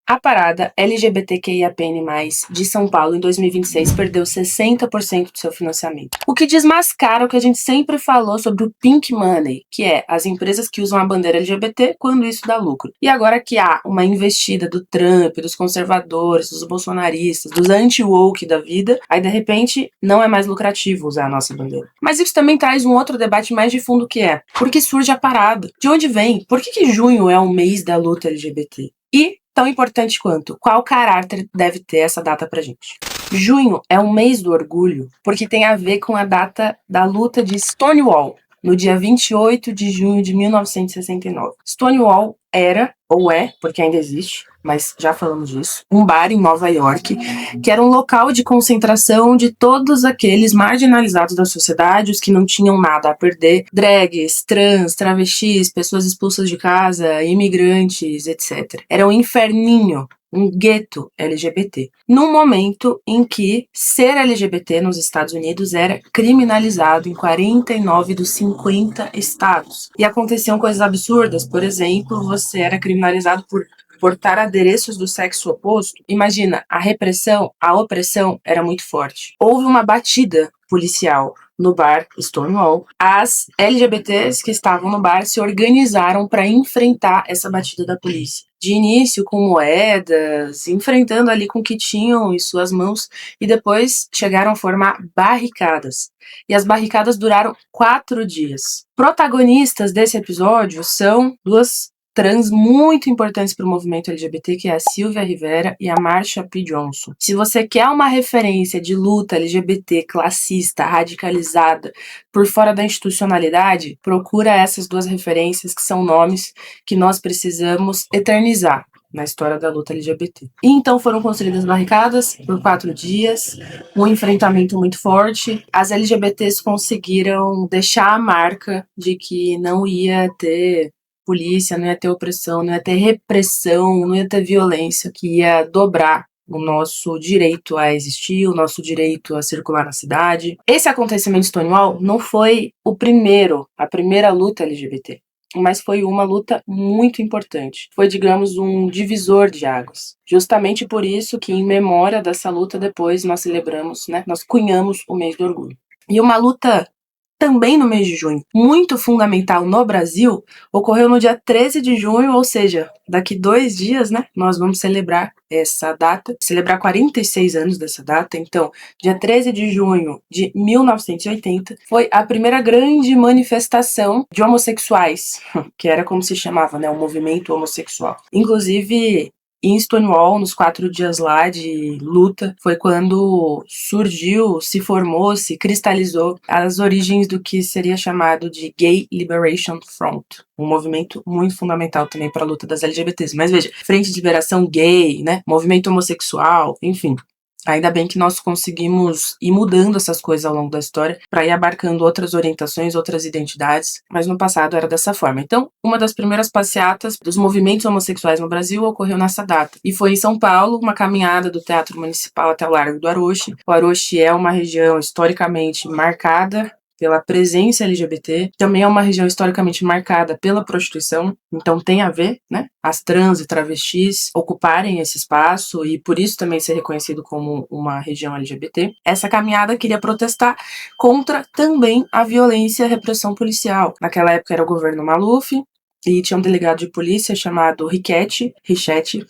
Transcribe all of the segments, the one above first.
A parada LGBTQIAPN+, de São Paulo em 2026 perdeu 60% do seu financiamento. O que desmascara o que a gente sempre falou sobre o Pink Money, que é as empresas que usam a bandeira LGBT quando isso dá lucro. E agora que há uma investida do Trump, dos conservadores, dos bolsonaristas, dos anti-woke da vida, aí de repente não é mais lucrativo usar a nossa bandeira. Mas isso também traz um outro debate mais de fundo, que é: por que surge a parada? De onde vem? Por que junho é o mês da luta LGBT? E tão importante quanto, qual caráter deve ter essa data pra gente? Junho é um mês do orgulho porque tem a ver com a data da luta de Stonewall, no dia 28 de junho de 1969. Stonewall era, ou é, porque ainda existe, mas já falamos disso, um bar em Nova York, que era um local de concentração de todos aqueles marginalizados da sociedade, os que não tinham nada a perder: drags, trans, travestis, pessoas expulsas de casa, imigrantes, etc. Era um inferninho, um gueto LGBT, num momento em que ser LGBT nos Estados Unidos era criminalizado em 49 dos 50 estados. E aconteciam coisas absurdas. Por exemplo, você era criminalizado por portar adereços do sexo oposto. Imagina, a repressão, a opressão era muito forte. Houve uma batida policial no bar Stonewall. As LGBTs que estavam no bar se organizaram para enfrentar essa batida da polícia. De início com moedas, enfrentando ali com o que tinham em suas mãos, e depois chegaram a formar barricadas. E as barricadas duraram 4 dias. Protagonistas desse episódio são duas trans muito importantes para o movimento LGBT, que é a Sylvia Rivera e a Marsha P. Johnson. Se você quer uma referência de luta LGBT classista, radicalizada, por fora da institucionalidade, procura essas duas referências, que são nomes que nós precisamos eternizar na história da luta LGBT. E então foram construídas barricadas por 4 dias, um enfrentamento muito forte. As LGBTs conseguiram deixar a marca de que não ia ter polícia, não ia ter opressão, não ia ter repressão, não ia ter violência, que ia dobrar o nosso direito a existir, o nosso direito a circular na cidade. Esse acontecimento de Stonewall não foi a primeira luta LGBT, mas foi uma luta muito importante. Foi, digamos, um divisor de águas. Justamente por isso que, em memória dessa luta, depois nós celebramos, nós cunhamos o mês do orgulho. E uma luta também no mês de junho, muito fundamental no Brasil, ocorreu no dia 13 de junho, ou seja, daqui 2 dias, nós vamos celebrar essa data, celebrar 46 anos dessa data. Então, dia 13 de junho de 1980, foi a primeira grande manifestação de homossexuais, que era como se chamava, o movimento homossexual. Inclusive, em Stonewall, nos 4 dias lá de luta, foi quando surgiu, se formou, se cristalizou as origens do que seria chamado de Gay Liberation Front, um movimento muito fundamental também para a luta das LGBTs. Mas veja, Frente de Liberação Gay, movimento homossexual, enfim. Ainda bem que nós conseguimos ir mudando essas coisas ao longo da história para ir abarcando outras orientações, outras identidades, mas no passado era dessa forma. Então, uma das primeiras passeatas dos movimentos homossexuais no Brasil ocorreu nessa data. E foi em São Paulo, uma caminhada do Teatro Municipal até o Largo do Aroche. O Aroche é uma região historicamente marcada pela presença LGBT, também é uma região historicamente marcada pela prostituição, então tem a ver, as trans e travestis ocuparem esse espaço e por isso também ser reconhecido como uma região LGBT. Essa caminhada queria protestar contra também a violência e a repressão policial. Naquela época era o governo Maluf, e tinha um delegado de polícia chamado Richetti,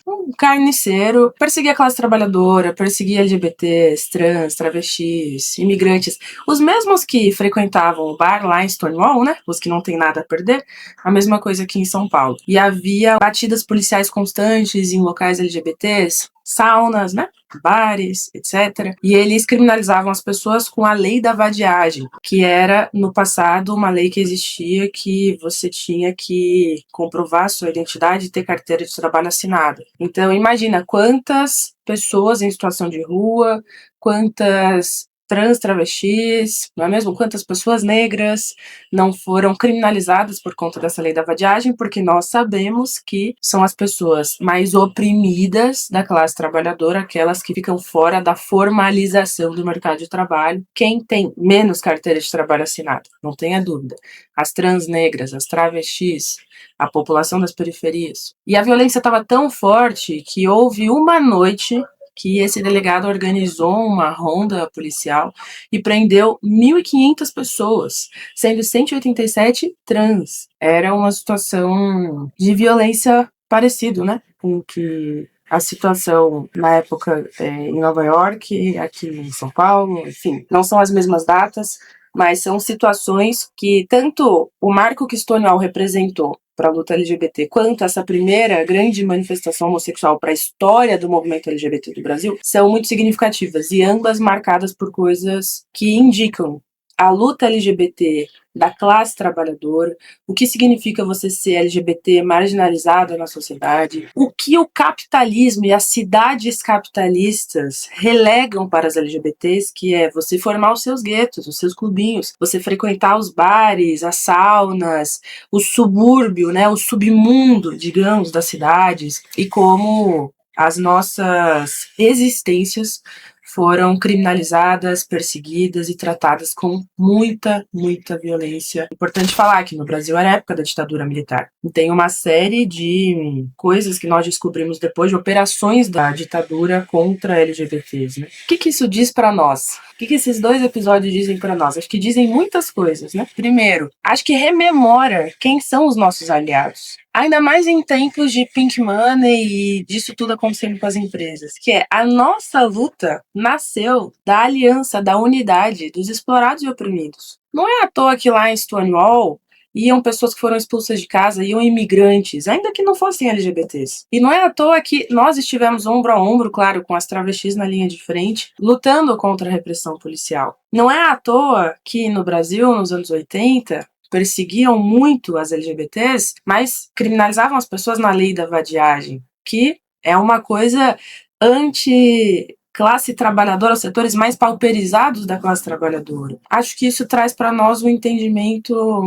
um carniceiro, perseguia a classe trabalhadora, perseguia LGBTs, trans, travestis, imigrantes, os mesmos que frequentavam o bar lá em Stonewall, os que não têm nada a perder, a mesma coisa aqui em São Paulo. E havia batidas policiais constantes em locais LGBTs, saunas, bares, etc. E eles criminalizavam as pessoas com a lei da vadiagem, que era, no passado, uma lei que existia que você tinha que comprovar sua identidade e ter carteira de trabalho assinada. Então, imagina quantas pessoas em situação de rua, quantas trans, travestis, não é mesmo? Quantas pessoas negras não foram criminalizadas por conta dessa lei da vadiagem, porque nós sabemos que são as pessoas mais oprimidas da classe trabalhadora, aquelas que ficam fora da formalização do mercado de trabalho, quem tem menos carteira de trabalho assinada, não tenha dúvida. As trans negras, as travestis, a população das periferias. E a violência estava tão forte que houve uma noite que esse delegado organizou uma ronda policial e prendeu 1.500 pessoas, sendo 187 trans. Era uma situação de violência parecido, né, com que a situação na época em Nova York, aqui em São Paulo, enfim, não são as mesmas datas, mas são situações que tanto o marco que Stonewall representou para a luta LGBT, quanto essa primeira grande manifestação homossexual para a história do movimento LGBT do Brasil, são muito significativas e ambas marcadas por coisas que indicam a luta LGBT da classe trabalhadora, o que significa você ser LGBT marginalizado na sociedade, o que o capitalismo e as cidades capitalistas relegam para as LGBTs, que é você formar os seus guetos, os seus clubinhos, você frequentar os bares, as saunas, o subúrbio, né, o submundo, digamos, das cidades, e como as nossas existências foram criminalizadas, perseguidas e tratadas com muita, muita violência. Importante falar que no Brasil era a época da ditadura militar. E tem uma série de coisas que nós descobrimos depois de operações da ditadura contra LGBTs, né? O que isso diz para nós? O que esses dois episódios dizem para nós? Acho que dizem muitas coisas, né? Primeiro, acho que rememora quem são os nossos aliados. Ainda mais em tempos de pink money e disso tudo acontecendo com as empresas, que é a nossa luta nasceu da aliança, da unidade dos explorados e oprimidos. Não é à toa que lá em Stonewall iam pessoas que foram expulsas de casa, iam imigrantes, ainda que não fossem LGBTs. E não é à toa que nós estivemos ombro a ombro, claro, com as travestis na linha de frente, lutando contra a repressão policial. Não é à toa que no Brasil, nos anos 80, perseguiam muito as LGBTs, mas criminalizavam as pessoas na lei da vadiagem, que é uma coisa anti-classe trabalhadora, os setores mais pauperizados da classe trabalhadora. Acho que isso traz para nós um entendimento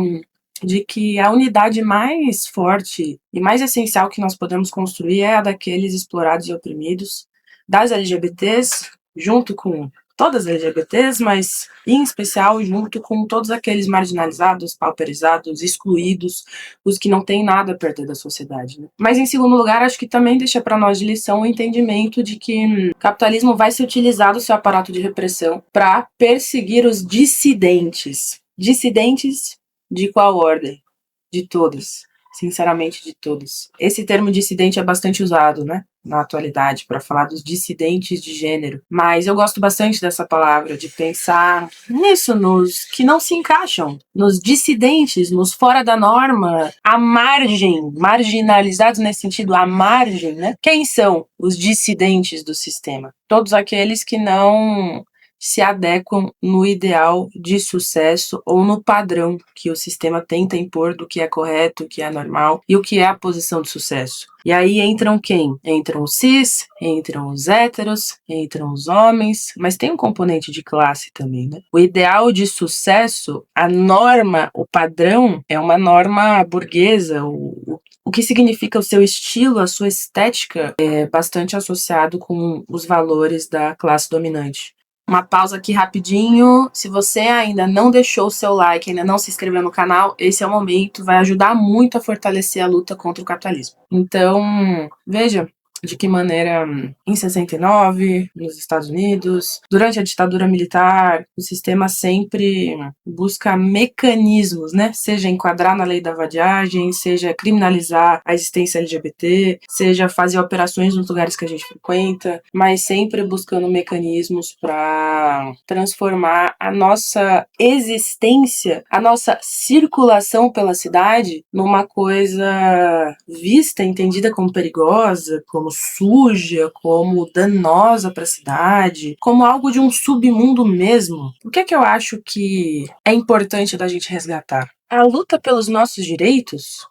de que a unidade mais forte e mais essencial que nós podemos construir é a daqueles explorados e oprimidos, das LGBTs, junto com todas as LGBTs, mas em especial junto com todos aqueles marginalizados, pauperizados, excluídos, os que não têm nada a perder da sociedade, né? Mas em segundo lugar, acho que também deixa para nós de lição o entendimento de que o capitalismo vai se utilizar do seu aparato de repressão para perseguir os dissidentes. Dissidentes de qual ordem? De todas. Sinceramente, de todos. Esse termo dissidente é bastante usado, né, na atualidade, para falar dos dissidentes de gênero. Mas eu gosto bastante dessa palavra, de pensar nisso, nos que não se encaixam, nos dissidentes, nos fora da norma, à margem, marginalizados nesse sentido, à margem, né? Quem são os dissidentes do sistema? Todos aqueles que não se adequam no ideal de sucesso ou no padrão que o sistema tenta impor do que é correto, o que é normal e o que é a posição de sucesso. E aí entram quem? Entram os cis, entram os héteros, entram os homens, mas tem um componente de classe também, né? O ideal de sucesso, a norma, o padrão, é uma norma burguesa, o que significa o seu estilo, a sua estética, é bastante associado com os valores da classe dominante. Uma pausa aqui rapidinho. Se você ainda não deixou o seu like, ainda não se inscreveu no canal, esse é o momento, vai ajudar muito a fortalecer a luta contra o capitalismo. Então, veja de que maneira, em 69, nos Estados Unidos, durante a ditadura militar, o sistema sempre busca mecanismos, né? Seja enquadrar na lei da vadiagem, seja criminalizar a existência LGBT, seja fazer operações nos lugares que a gente frequenta, mas sempre buscando mecanismos para transformar a nossa existência, a nossa circulação pela cidade numa coisa vista, entendida como perigosa, como suja, como danosa para a cidade, como algo de um submundo mesmo. O que é que eu acho que é importante da gente resgatar? A luta pelos nossos direitos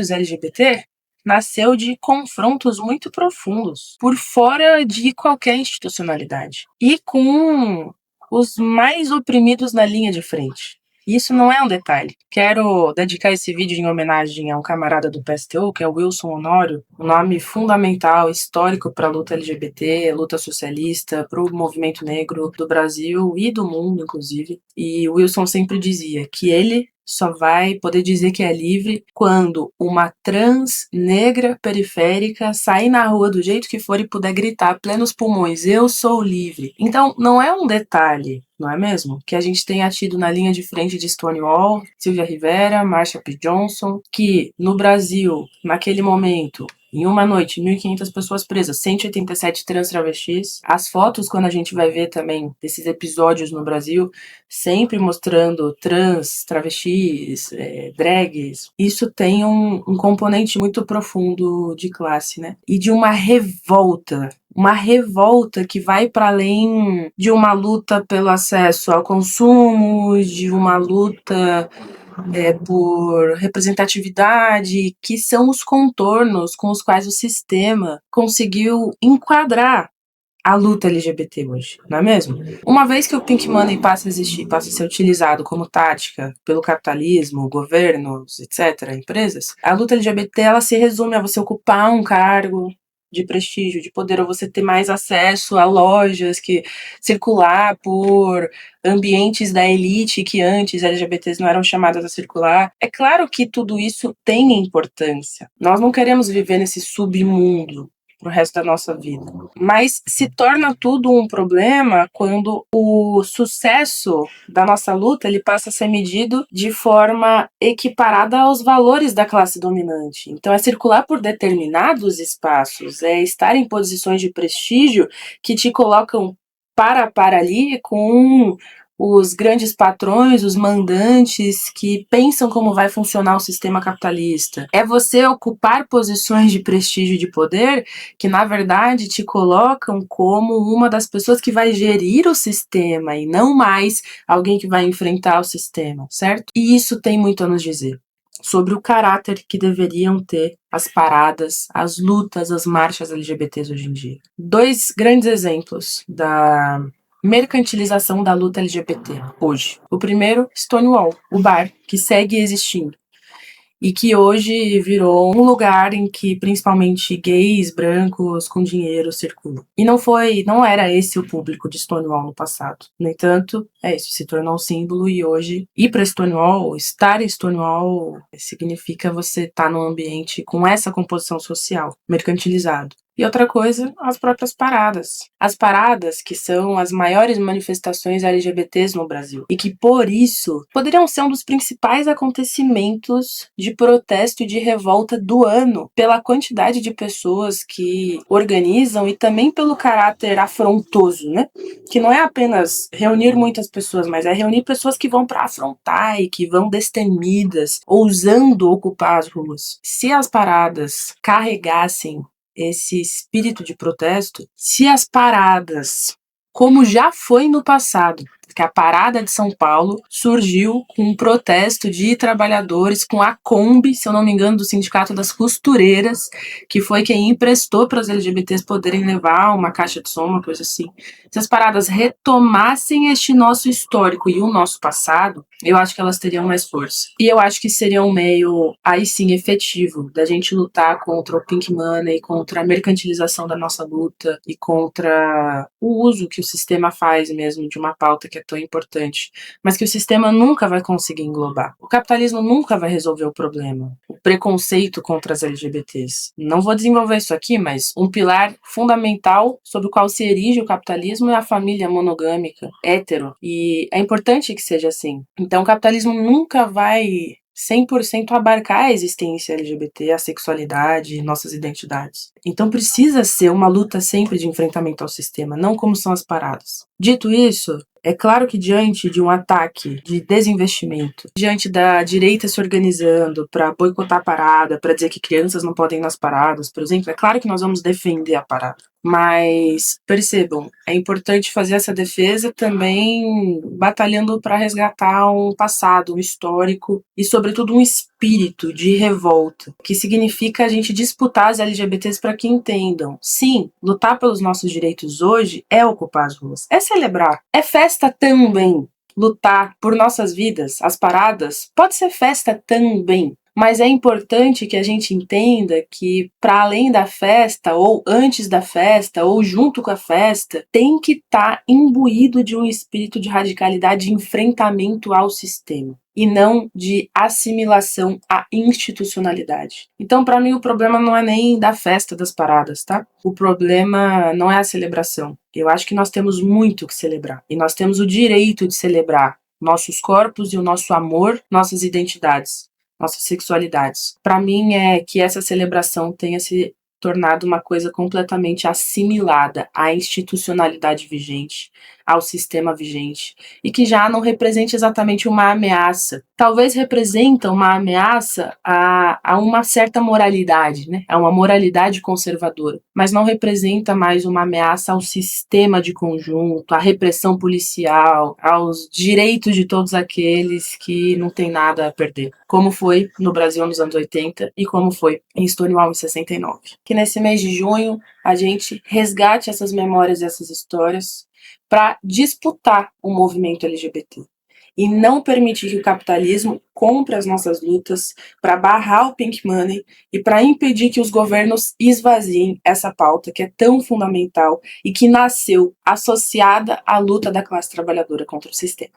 LGBT, nasceu de confrontos muito profundos, por fora de qualquer institucionalidade. E com os mais oprimidos na linha de frente. Isso não é um detalhe. Quero dedicar esse vídeo em homenagem a um camarada do PSTU, que é o Wilson Honório, um nome fundamental, histórico para a luta LGBT, luta socialista, para o movimento negro do Brasil e do mundo, inclusive. E o Wilson sempre dizia que ele só vai poder dizer que é livre quando uma trans negra periférica sair na rua do jeito que for e puder gritar a plenos pulmões: eu sou livre. Então, não é um detalhe, não é mesmo? Que a gente tenha tido na linha de frente de Stonewall, Silvia Rivera, Marsha P. Johnson, que no Brasil, naquele momento, em uma noite, 1.500 pessoas presas, 187 trans travestis. As fotos, quando a gente vai ver também desses episódios no Brasil, sempre mostrando trans, travestis, drags, isso tem um componente muito profundo de classe, né? E de uma revolta que vai para além de uma luta pelo acesso ao consumo, de uma luta por representatividade, que são os contornos com os quais o sistema conseguiu enquadrar a luta LGBT hoje, não é mesmo? Uma vez que o Pink Money passa a existir, passa a ser utilizado como tática pelo capitalismo, governos, etc., empresas, a luta LGBT ela se resume a você ocupar um cargo de prestígio, de poder, ou você ter mais acesso a lojas, que circular por ambientes da elite que antes LGBTs não eram chamadas a circular. É claro que tudo isso tem importância. Nós não queremos viver nesse submundo pro resto da nossa vida. Mas se torna tudo um problema quando o sucesso da nossa luta ele passa a ser medido de forma equiparada aos valores da classe dominante. Então é circular por determinados espaços, é estar em posições de prestígio que te colocam para ali com os grandes patrões, os mandantes que pensam como vai funcionar o sistema capitalista. É você ocupar posições de prestígio e de poder que, na verdade, te colocam como uma das pessoas que vai gerir o sistema e não mais alguém que vai enfrentar o sistema, certo? E isso tem muito a nos dizer sobre o caráter que deveriam ter as paradas, as lutas, as marchas LGBTs hoje em dia. 2 grandes exemplos da mercantilização da luta LGBT hoje. O primeiro, Stonewall, o bar, que segue existindo e que hoje virou um lugar em que principalmente gays, brancos, com dinheiro circulam. E não era esse o público de Stonewall no passado. No entanto, isso se tornou um símbolo e hoje ir para Stonewall, estar em Stonewall, significa você estar num ambiente com essa composição social, mercantilizado. E outra coisa, as próprias paradas. As paradas que são as maiores manifestações LGBTs no Brasil e que, por isso, poderiam ser um dos principais acontecimentos de protesto e de revolta do ano, pela quantidade de pessoas que organizam e também pelo caráter afrontoso, né? Que não é apenas reunir muitas pessoas, mas é reunir pessoas que vão para afrontar e que vão destemidas, ousando ocupar as ruas. Se as paradas carregassem esse espírito de protesto, se as paradas, como já foi no passado, que a parada de São Paulo surgiu com um protesto de trabalhadores com a Kombi, se eu não me engano, do Sindicato das Costureiras, que foi quem emprestou para as LGBTs poderem levar uma caixa de som, uma coisa assim. Se as paradas retomassem este nosso histórico e o nosso passado, eu acho que elas teriam mais força. E eu acho que seria um meio, aí sim, efetivo da gente lutar contra o Pink Money, contra a mercantilização da nossa luta e contra o uso que o sistema faz mesmo de uma pauta que é tão importante, mas que o sistema nunca vai conseguir englobar. O capitalismo nunca vai resolver o problema. O preconceito contra as LGBTs. Não vou desenvolver isso aqui, mas um pilar fundamental sobre o qual se erige o capitalismo é a família monogâmica, hétero, e é importante que seja assim. Então o capitalismo nunca vai 100% abarcar a existência LGBT, a sexualidade, nossas identidades. Então precisa ser uma luta sempre de enfrentamento ao sistema, não como são as paradas. Dito isso, é claro que diante de um ataque de desinvestimento, diante da direita se organizando para boicotar a parada, para dizer que crianças não podem ir nas paradas, por exemplo, é claro que nós vamos defender a parada. Mas percebam, é importante fazer essa defesa também batalhando para resgatar um passado, um histórico e, sobretudo, um espírito de revolta, que significa a gente disputar as LGBTs para que entendam. Sim, lutar pelos nossos direitos hoje é ocupar as ruas, é celebrar, é festa também. Lutar por nossas vidas, as paradas, pode ser festa também. Mas é importante que a gente entenda que, para além da festa, ou antes da festa, ou junto com a festa, tem que estar imbuído de um espírito de radicalidade e enfrentamento ao sistema, e não de assimilação à institucionalidade. Então, para mim, o problema não é nem da festa das paradas, tá? O problema não é a celebração. Eu acho que nós temos muito que celebrar, e nós temos o direito de celebrar nossos corpos e o nosso amor, nossas identidades, nossas sexualidades. Para mim é que essa celebração tenha se tornado uma coisa completamente assimilada à institucionalidade vigente, ao sistema vigente, e que já não represente exatamente uma ameaça. Talvez representa uma ameaça a uma certa moralidade, né? A uma moralidade conservadora, mas não representa mais uma ameaça ao sistema de conjunto, à repressão policial, aos direitos de todos aqueles que não têm nada a perder, como foi no Brasil nos anos 80 e como foi em Stonewall em 69. Que nesse mês de junho a gente resgate essas memórias e essas histórias para disputar o movimento LGBT e não permitir que o capitalismo compre as nossas lutas para barrar o pink money e para impedir que os governos esvaziem essa pauta que é tão fundamental e que nasceu associada à luta da classe trabalhadora contra o sistema.